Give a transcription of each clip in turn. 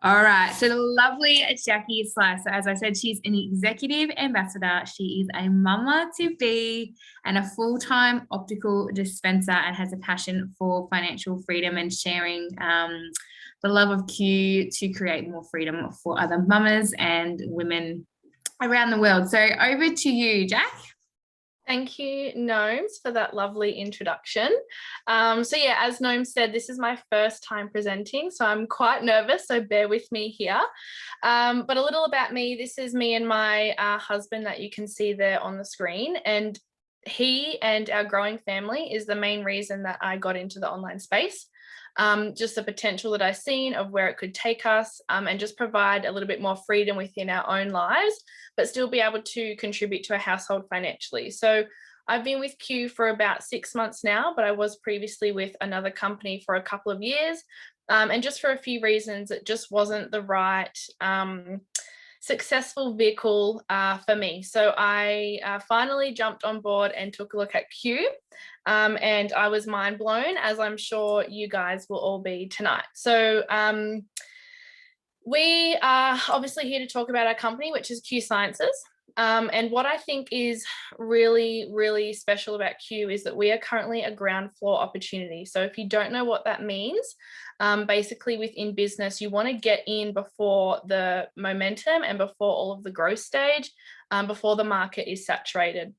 All right. So the lovely Jackie Sly. So as I said, she's an executive ambassador. She is a mama to be and a full-time optical dispenser and has a passion for financial freedom and sharing the love of Q to create more freedom for other mamas and women around the world. So over to you, Jack. Thank you, Gnomes, for that lovely introduction. So yeah, as Gnome said, this is my first time presenting, so I'm quite nervous, so bear with me here. But a little about me, this is me and my husband that you can see there on the screen, and he and our growing family is the main reason that I got into the online space. Just the potential that I've seen of where it could take us, and just provide a little bit more freedom within our own lives, but still be able to contribute to a household financially. So I've been with Q for about 6 months now, but I was previously with another company for a couple of years. And just for a few reasons, it just wasn't the right successful vehicle for me. So I finally jumped on board and took a look at Q, and I was mind blown, as I'm sure you guys will all be tonight. So we are obviously here to talk about our company, which is Q Sciences. And what I think is really, really special about Q is that we are currently a ground floor opportunity. So if you don't know what that means, basically within business, you want to get in before the momentum and before all of the growth stage, before the market is saturated.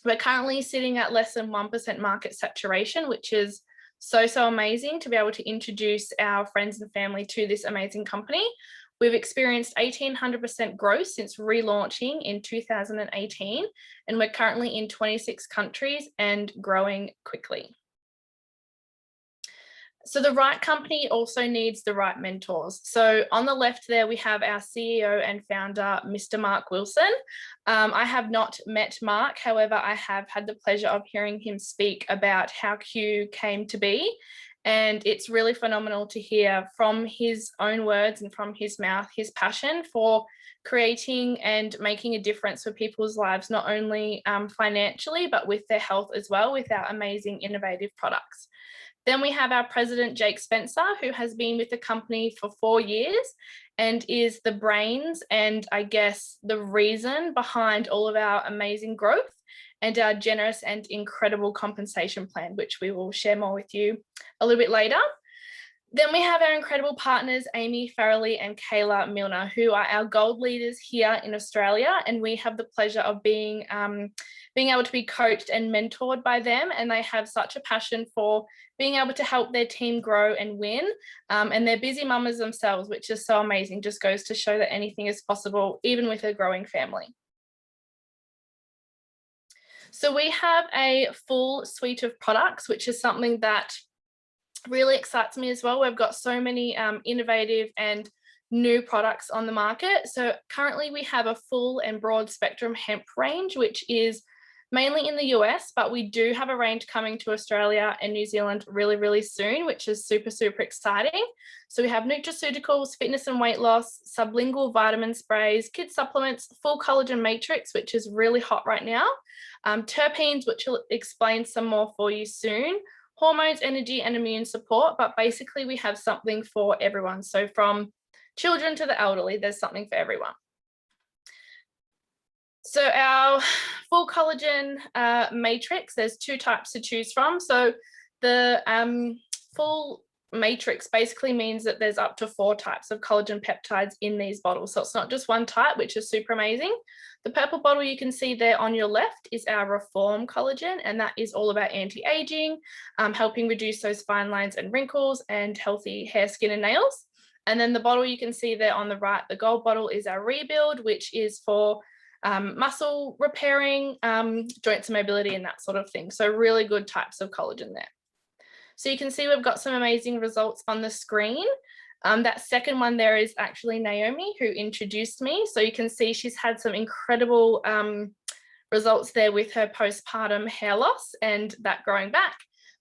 We're currently sitting at less than 1% market saturation, which is so amazing to be able to introduce our friends and family to this amazing company. We've experienced 1,800% growth since relaunching in 2018, and we're currently in 26 countries and growing quickly. So the right company also needs the right mentors. So on the left there, we have our CEO and founder, Mr. Mark Wilson. I have not met Mark. However, I have had the pleasure of hearing him speak about how Q came to be. And it's really phenomenal to hear from his own words and from his mouth, his passion for creating and making a difference for people's lives, not only financially, but with their health as well, with our amazing innovative products. Then we have our president, Jake Spencer, who has been with the company for 4 years and is the brains and I guess the reason behind all of our amazing growth and our generous and incredible compensation plan, which we will share more with you a little bit later. Then we have our incredible partners, Amy Farrelly and Kayla Milner, who are our gold leaders here in Australia. And we have the pleasure of being able to be coached and mentored by them. And they have such a passion for being able to help their team grow and win. And they're busy mamas themselves, which is so amazing. Just goes to show that anything is possible, even with a growing family. So we have a full suite of products, which is something that really excites me as well. We've got so many innovative and new products on the market. So currently we have a full and broad spectrum hemp range, which is mainly in the US, but we do have a range coming to Australia and New Zealand really soon, which is super exciting. So we have nutraceuticals, fitness and weight loss, sublingual vitamin sprays, kids supplements, full collagen matrix, which is really hot right now, terpenes, which will explain some more for you soon, hormones, energy and immune support, but basically we have something for everyone. So from children to the elderly, there's something for everyone. So our full collagen matrix, there's 2 types to choose from. So the full matrix basically means that there's up to 4 types of collagen peptides in these bottles. So it's not just one type, which is super amazing. The purple bottle you can see there on your left is our Reform collagen, and that is all about anti-aging, helping reduce those fine lines and wrinkles and healthy hair, skin and nails. And then the bottle you can see there on the right, the gold bottle, is our Rebuild, which is for muscle repairing, joints and mobility and that sort of thing. So really good types of collagen there. So you can see we've got some amazing results on the screen. That second one there is actually Naomi, who introduced me. So you can see she's had some incredible results there with her postpartum hair loss and that growing back.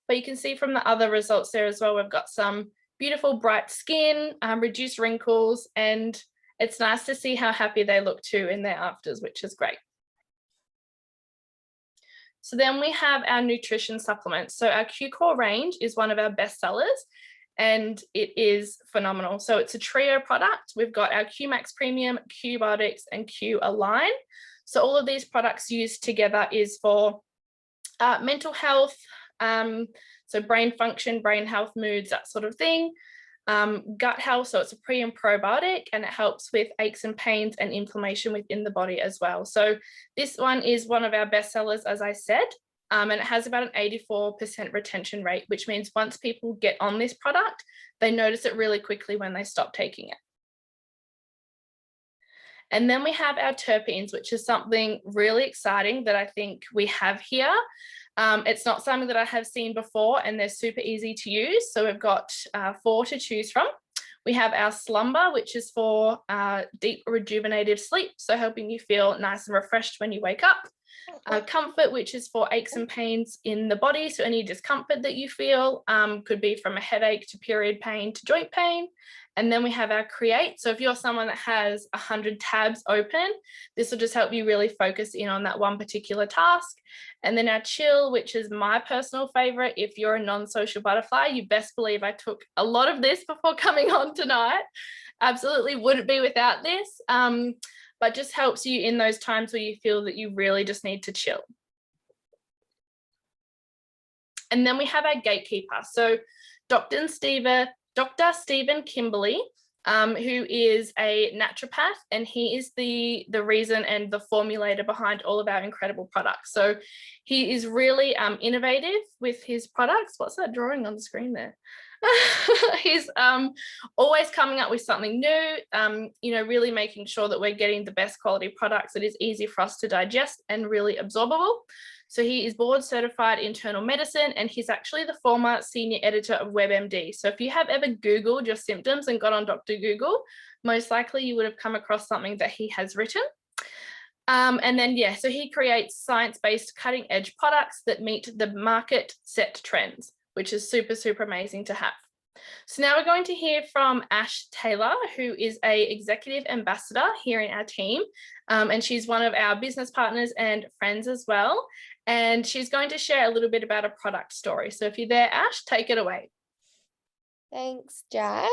But you can see from the other results there as well, we've got some beautiful bright skin, reduced wrinkles, and it's nice to see how happy they look too in their afters, which is great. So then we have our nutrition supplements. So our Q Core range is one of our best sellers, and it is phenomenal. So it's a trio product. We've got our Q Max Premium, Q Biotics, and Q Align. So all of these products used together is for mental health, so brain function, brain health, moods, that sort of thing. Gut health, so it's a pre and probiotic, and it helps with aches and pains and inflammation within the body as well. So this one is one of our best sellers, as I said, and it has about an 84% retention rate, which means once people get on this product, they notice it really quickly when they stop taking it. And then we have our terpenes, which is something really exciting that I think we have here. It's not something that I have seen before, and they're super easy to use. So we've got 4 to choose from. We have our Slumber, which is for deep rejuvenative sleep, so helping you feel nice and refreshed when you wake up. Comfort, which is for aches and pains in the body, so any discomfort that you feel, could be from a headache to period pain to joint pain. And then we have our Create. So if you're someone that has 100 tabs open, this will just help you really focus in on that one particular task. And then our Chill, which is my personal favorite. If you're a non-social butterfly, you best believe I took a lot of this before coming on tonight. Absolutely wouldn't be without this, but just helps you in those times where you feel that you really just need to chill. And then we have our Gatekeeper. So Dr. Stephen Kimberly, who is a naturopath, and he is the reason and the formulator behind all of our incredible products. So he is really innovative with his products. What's that drawing on the screen there? He's always coming up with something new, really making sure that we're getting the best quality products that is easy for us to digest and really absorbable. So he is board certified internal medicine, and he's actually the former senior editor of WebMD. So if you have ever Googled your symptoms and got on Dr. Google, most likely you would have come across something that he has written. And then, so he creates science-based cutting edge products that meet the market set trends, which is super, super amazing to have. So now we're going to hear from Ash Taylor, who is an executive ambassador here in our team. And she's one of our business partners and friends as well. And she's going to share a little bit about a product story. So if you're there, Ash, take it away. Thanks, Jack.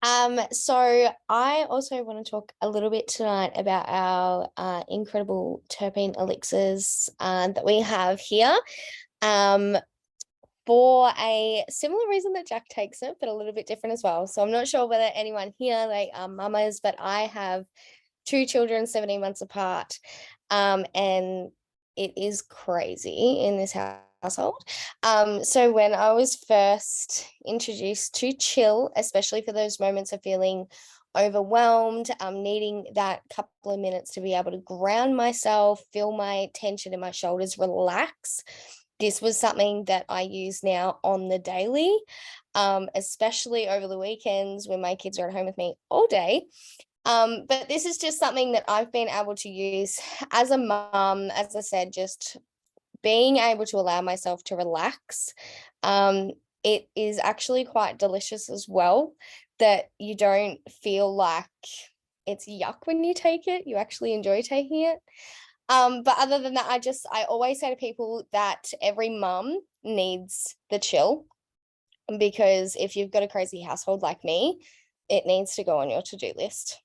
So I also want to talk a little bit tonight about our incredible terpene elixirs that we have here. For a similar reason that Jack takes it, but a little bit different as well. So I'm not sure whether anyone here, they are mamas, but I have 2 children 17 months apart, and it is crazy in this household. So when I was first introduced to chill, especially for those moments of feeling overwhelmed, needing that couple of minutes to be able to ground myself, feel my tension in my shoulders relax, this was something that I use now on the daily, especially over the weekends when my kids are at home with me all day. But this is just something that I've been able to use as a mum, as I said, just being able to allow myself to relax. It is actually quite delicious as well, that you don't feel like it's yuck when you take it. You actually enjoy taking it. But other than that, I always say to people that every mum needs the chill, because if you've got a crazy household like me, it needs to go on your to-do list.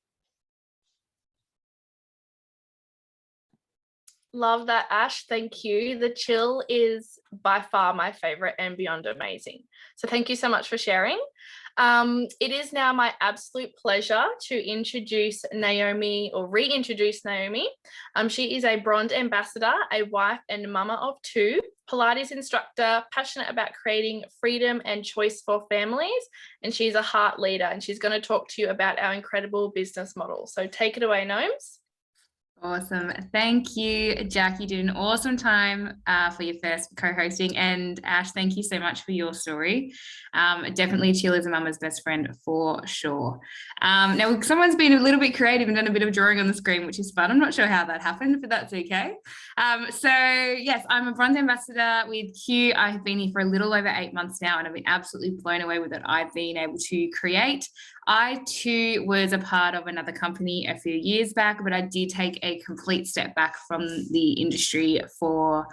Love that, Ash. Thank you. The chill is by far my favorite and beyond amazing. So thank you so much for sharing. It is now my absolute pleasure to introduce Naomi, or reintroduce Naomi. She is a brand ambassador, a wife and mama of 2, Pilates instructor, passionate about creating freedom and choice for families, and she's a heart leader, and she's going to talk to you about our incredible business model. So take it away, Gnomes. Awesome. Thank you, Jack. You did an awesome time for your first co-hosting. And Ash, thank you so much for your story. Definitely chill is a mama's best friend for sure. Now, someone's been a little bit creative and done a bit of drawing on the screen, which is fun. I'm not sure how that happened, but that's okay. So yes, I'm a brand ambassador with Q. I've been here for a little over 8 months now, and I've been absolutely blown away with what I've been able to create. I too was a part of another company a few years back, but I did take a complete step back from the industry for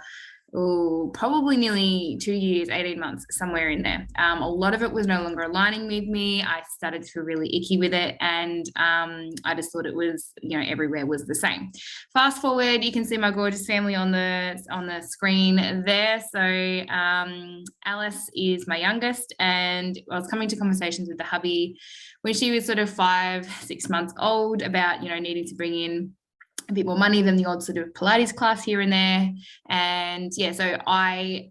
Probably nearly 2 years, 18 months, somewhere in there. A lot of it was no longer aligning with me. I started to feel really icky with it, and I just thought it was, everywhere was the same. Fast forward, you can see my gorgeous family on the screen there. So Alice is my youngest, and I was coming to conversations with the hubby when she was sort of 5-6 months old about, needing to bring in a bit more money than the odd sort of Pilates class here and there. And yeah, so I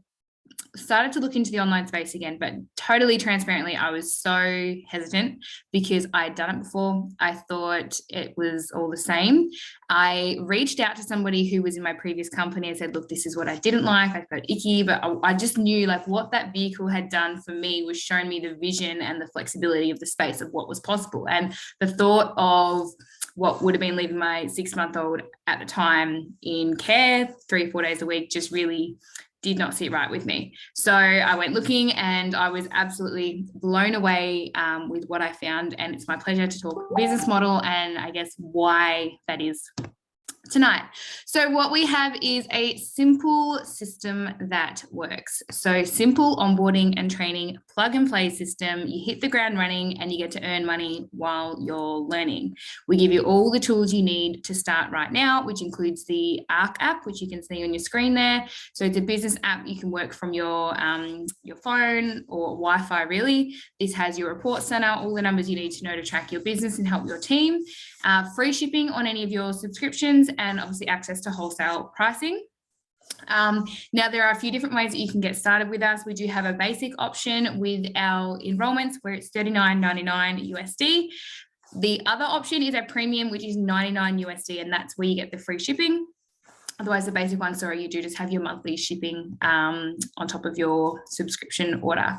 started to look into the online space again, but totally transparently, I was so hesitant because I had done it before. I thought it was all the same. I reached out to somebody who was in my previous company and said, look, this is what I didn't like. I felt icky, but I just knew like what that vehicle had done for me was showing me the vision and the flexibility of the space of what was possible. And the thought of what would have been leaving my 6-month-old at the time in care 3 or 4 days a week just really did not sit right with me. So I went looking, and I was absolutely blown away with what I found. And it's my pleasure to talk business model and I guess why that is tonight. So what we have is a simple system that works. So simple onboarding and training, plug and play system. You hit the ground running and you get to earn money while you're learning. We give you all the tools you need to start right now, which includes the ARC app, which you can see on your screen there. So it's a business app. You can work from your phone or Wi-Fi really. This has your report center, all the numbers you need to know to track your business and help your team. Free shipping on any of your subscriptions, and obviously access to wholesale pricing. Now, there are a few different ways that you can get started with us. We do have a basic option with our enrollments where it's $39.99 USD. The other option is a premium, which is $99 USD, and that's where you get the free shipping. Otherwise, the basic one, sorry, you do just have your monthly shipping on top of your subscription order.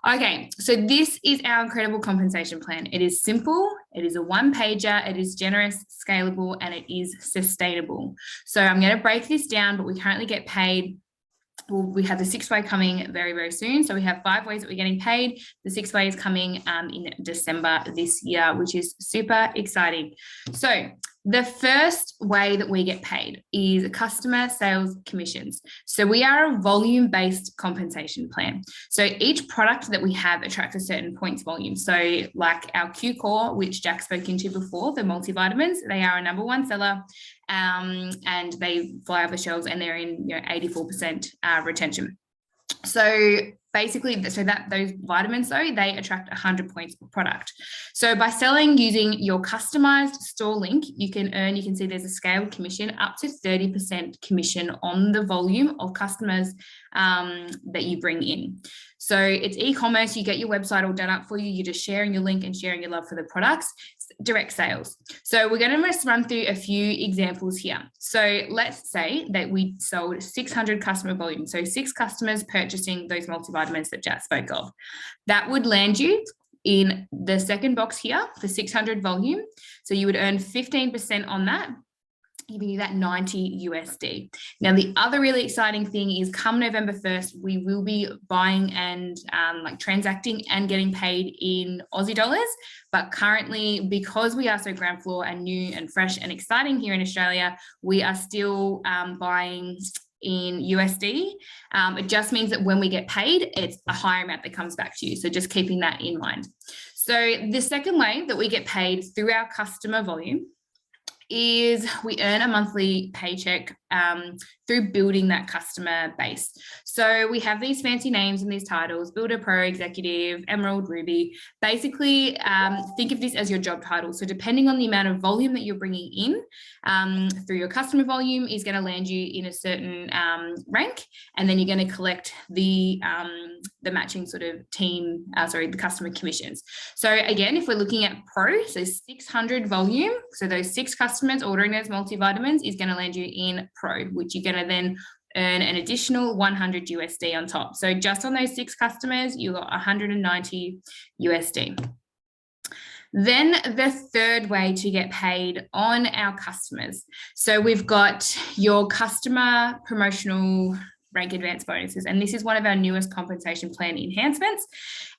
Okay, so this is our incredible compensation plan. It is simple, it is a one-pager, it is generous, scalable, and it is sustainable. So I'm going to break this down, but we currently get paid. Well, we have the 6th way coming very, very soon. So we have 5 ways that we're getting paid. The 6th way is coming in December this year, which is super exciting. So the first way that we get paid is customer sales commissions. So we are a volume-based compensation plan. So each product that we have attracts a certain points volume. So like our Q Core, which Jack spoke into before, the multivitamins, they are a #1 seller. And they fly off the shelves, and they're in 84% retention. So basically, those vitamins, though, they attract 100 points per product. So by selling using your customized store link, you can see there's a scaled commission up to 30% commission on the volume of customers that you bring in. So it's e-commerce. You get your website all done up for you. You're just sharing your link and sharing your love for the products. Direct sales. So we're going to just run through a few examples here. So let's say that we sold 600 customer volume. So 6 customers purchasing those multivitamins that Jack spoke of. That would land you in the second box here for 600 volume. So you would earn 15% on that, giving you that 90 USD. Now, the other really exciting thing is come November 1st, we will be buying and transacting and getting paid in Aussie dollars. But currently, because we are so ground floor and new and fresh and exciting here in Australia, we are still buying in USD. It just means that when we get paid, it's a higher amount that comes back to you. So just keeping that in mind. So the second way that we get paid through our customer volume is we earn a monthly paycheck through building that customer base. So we have these fancy names and these titles: Builder, Pro, Executive, Emerald, Ruby. Basically, think of this as your job title. So depending on the amount of volume that you're bringing in through your customer volume is going to land you in a certain rank, and then you're going to collect the matching sort of the customer commissions. So again, if we're looking at Pro, so 600 volume, so those 6 customers ordering those multivitamins is going to land you in Pro, which you're going to then earn an additional 100 USD on top. So just on those 6 customers, you got 190 USD. Then the third way to get paid on our customers. So we've got your customer promotional rank advance bonuses. And this is one of our newest compensation plan enhancements.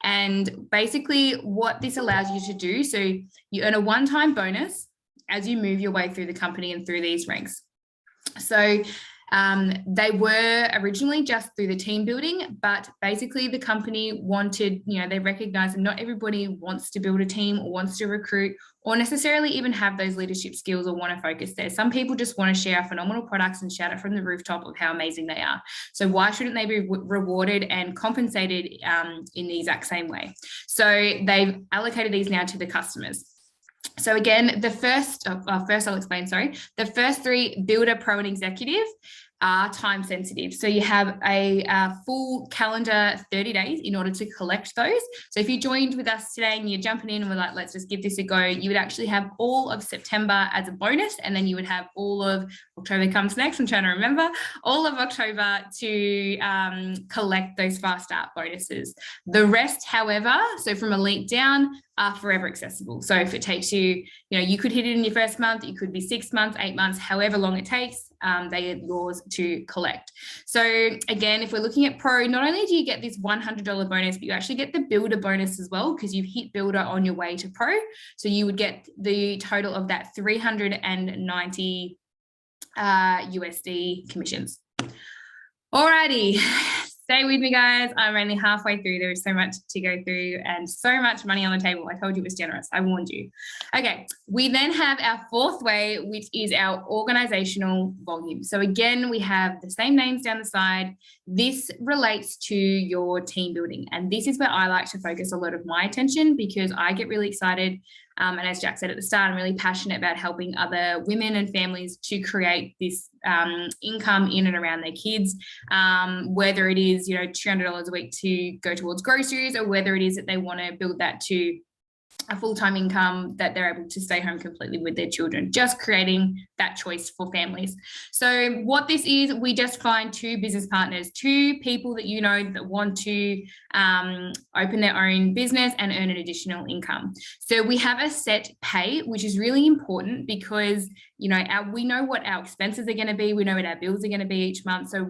And basically what this allows you to do, so you earn a one-time bonus as you move your way through the company and through these ranks. So They were originally just through the team building, but basically the company wanted, they recognize that not everybody wants to build a team or wants to recruit or necessarily even have those leadership skills or want to focus there. Some people just want to share phenomenal products and shout it from the rooftop of how amazing they are. So why shouldn't they be rewarded and compensated in the exact same way? So they've allocated these now to the customers. So again, the first I'll explain, the first 3, builder, pro, and executive, are time sensitive. So you have a full calendar 30 days in order to collect those. So if you joined with us today and you're jumping in and we're like, let's just give this a go, you would actually have all of September as a bonus, and then you would have all of October comes next. I'm trying to remember all of October to collect those fast start bonuses. The rest, however, so from Elite down, are forever accessible. So if it takes you, you could hit it in your first month, it could be 6 months, 8 months, however long it takes, they are yours to collect. So again, if we're looking at pro, not only do you get this $100 bonus, but you actually get the builder bonus as well, because you've hit builder on your way to pro. So you would get the total of that 390 USD commissions. Alrighty. Stay with me, guys. I'm only halfway through. There is so much to go through and so much money on the table. I told you it was generous. I warned you. Okay, we then have our 4th way, which is our organizational volume. So again, we have the same names down the side. This relates to your team building. And this is where I like to focus a lot of my attention, because I get really excited. And as Jack said at the start, I'm really passionate about helping other women and families to create this income in and around their kids, whether it is, $200 a week to go towards groceries, or whether it is that they want to build that to a full-time income that they're able to stay home completely with their children, just creating that choice for families. So what this is, we just find 2 business partners, 2 people that that want to open their own business and earn an additional income. So we have a set pay, which is really important because, we know what our expenses are going to be. We know what our bills are going to be each month. So,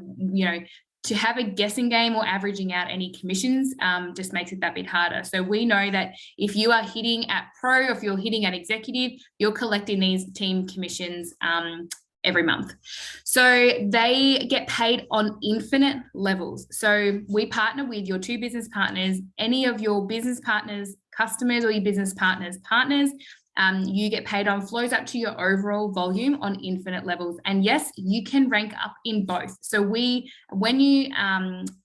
to have a guessing game or averaging out any commissions just makes it that bit harder. So we know that if you are hitting at pro, or if you're hitting at executive, you're collecting these team commissions every month. So they get paid on infinite levels. So we partner with your 2 business partners, any of your business partners, customers, or your business partners, you get paid on flows up to your overall volume on infinite levels. And yes, you can rank up in both. So when you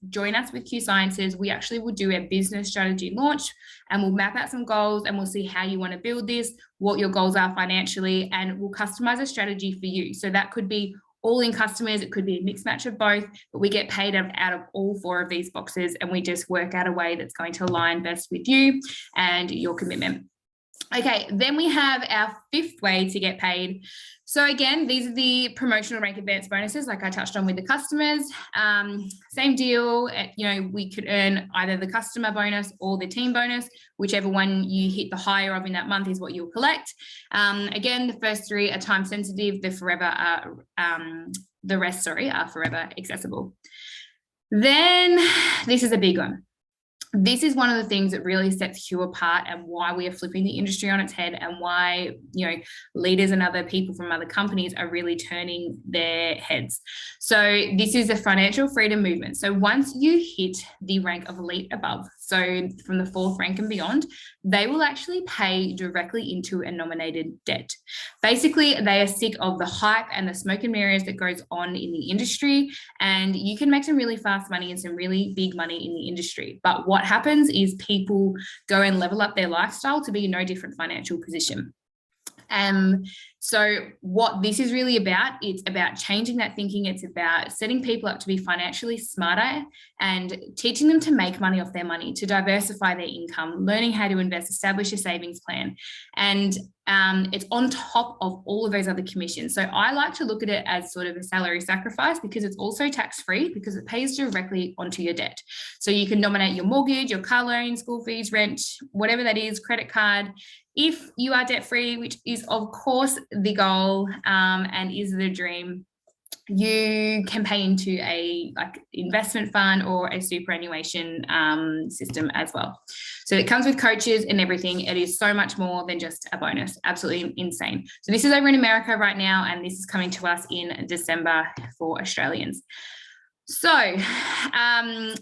join us with Q Sciences, we actually will do a business strategy launch, and we'll map out some goals, and we'll see how you want to build this, what your goals are financially, and we'll customize a strategy for you. So that could be all in customers, it could be a mixed match of both, but we get paid out of all 4 of these boxes, and we just work out a way that's going to align best with you and your commitment. Okay, then we have our 5th way to get paid. So again, these are the promotional rank advance bonuses, like I touched on with the customers. Same deal, we could earn either the customer bonus or the team bonus, whichever one you hit the higher of in that month is what you'll collect. Again, the first 3 are time sensitive, the rest are forever accessible. Then this is a big one. This is one of the things that really sets Q apart, and why we are flipping the industry on its head, and why, leaders and other people from other companies are really turning their heads. So this is the financial freedom movement. So once you hit the rank of elite above, so from the 4th rank and beyond, they will actually pay directly into a nominated debt. Basically, they are sick of the hype and the smoke and mirrors that goes on in the industry, and you can make some really fast money and some really big money in the industry. But what happens is people go and level up their lifestyle to be in no different financial position. So what this is really about, it's about changing that thinking. It's about setting people up to be financially smarter and teaching them to make money off their money, to diversify their income, learning how to invest, establish a savings plan. And it's on top of all of those other commissions. So I like to look at it as sort of a salary sacrifice, because it's also tax-free, because it pays directly onto your debt. So you can nominate your mortgage, your car loan, school fees, rent, whatever that is, credit card. If you are debt-free, which is of course the goal and is the dream, you can pay into a investment fund or a superannuation system as well. So it comes with coaches and everything. It is so much more than just a bonus. Absolutely insane. So this is over in America right now, and this is coming to us in December for Australians. So,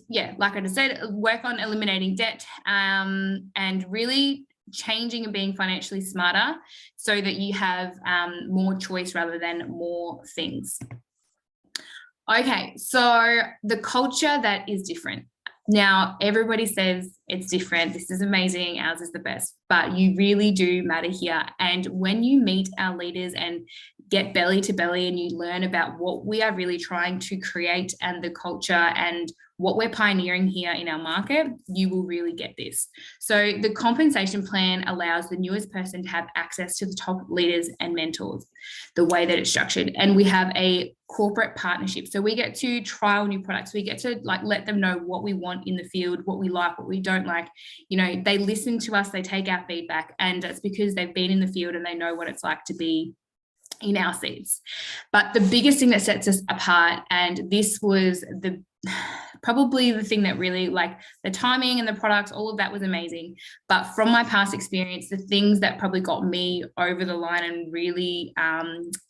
yeah, like I just said, work on eliminating debt and really changing and being financially smarter so that you have more choice rather than more things. Okay, so the culture that is different. Now, everybody says it's different. This is amazing. Ours is the best, but you really do matter here. And when you meet our leaders and get belly to belly and you learn about what we are really trying to create and the culture and what we're pioneering here in our market, you will really get this. So the compensation plan allows the newest person to have access to the top leaders and mentors, the way that it's structured. And we have a corporate partnership. So we get to trial new products. We get to like let them know what we want in the field, what we like, what we don't like. You know, they listen to us, they take our feedback, and that's because they've been in the field and they know what it's like to be in our seats. But the biggest thing that sets us apart, and this was probably the thing that really, like, the timing and the products, all of that was amazing. But from my past experience, the things that probably got me over the line and really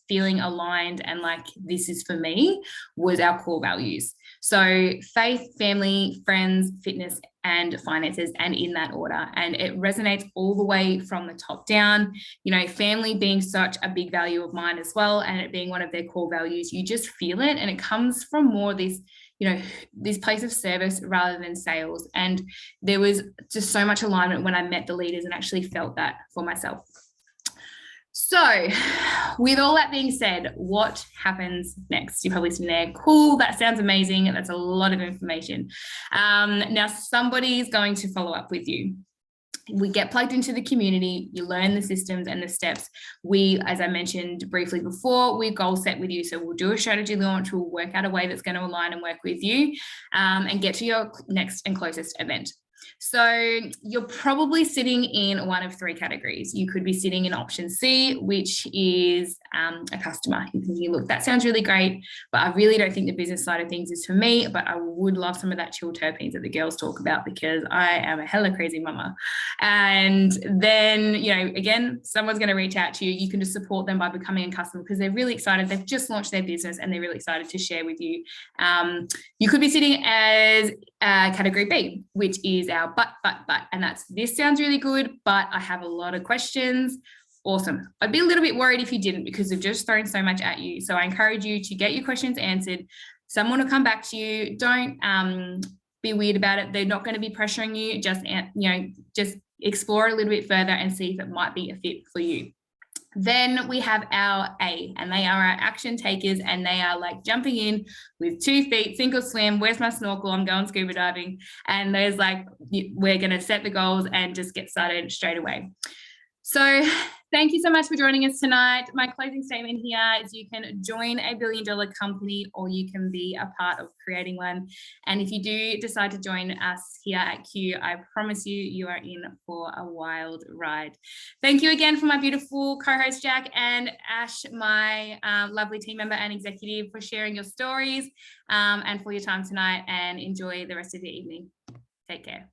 feeling aligned and like this is for me was our core values. So faith, family, friends, fitness, and finances, and in that order. And it resonates all the way from the top down. You know, family being such a big value of mine as well, and it being one of their core values, you just feel it. And it comes from more this, you know, this place of service rather than sales. And there was just so much alignment when I met the leaders and actually felt that for myself. So with all that being said, what happens next? You're probably sitting there, cool, that sounds amazing. That's a lot of information. Now somebody's going to follow up with you. We get plugged into the community, you learn the systems and the steps. We, as I mentioned briefly before, we goal set with you. So we'll do a strategy launch, we'll work out a way that's going to align and work with you and get to your next and closest event. So you're probably sitting in one of three categories. You could be sitting in option C, which is a customer. You're thinking, look, that sounds really great, but I really don't think the business side of things is for me, but I would love some of that chill terpenes that the girls talk about because I am a hella crazy mama. And then, you know, again, someone's going to reach out to you. You can just support them by becoming a customer because they're really excited. They've just launched their business and they're really excited to share with you. You could be sitting as category B, which is our but, and that's, this sounds really good, but I have a lot of questions. Awesome. I'd be a little bit worried if you didn't because they've just thrown so much at you. So I encourage you to get your questions answered. Someone will come back to you. Don't be weird about it. They're not going to be pressuring you. Just, you know, just explore a little bit further and see if it might be a fit for you. Then we have our A, and they are our action takers, and they are like jumping in with 2 feet, sink or swim. Where's my snorkel? I'm going scuba diving. And there's like, we're going to set the goals and just get started straight away. So thank you so much for joining us tonight. My closing statement here is you can join a $1 billion company or you can be a part of creating one. And if you do decide to join us here at Q, I promise you, you are in for a wild ride. Thank you again for my beautiful co-host Jack and Ash, my lovely team member and executive, for sharing your stories and for your time tonight, and enjoy the rest of your evening. Take care.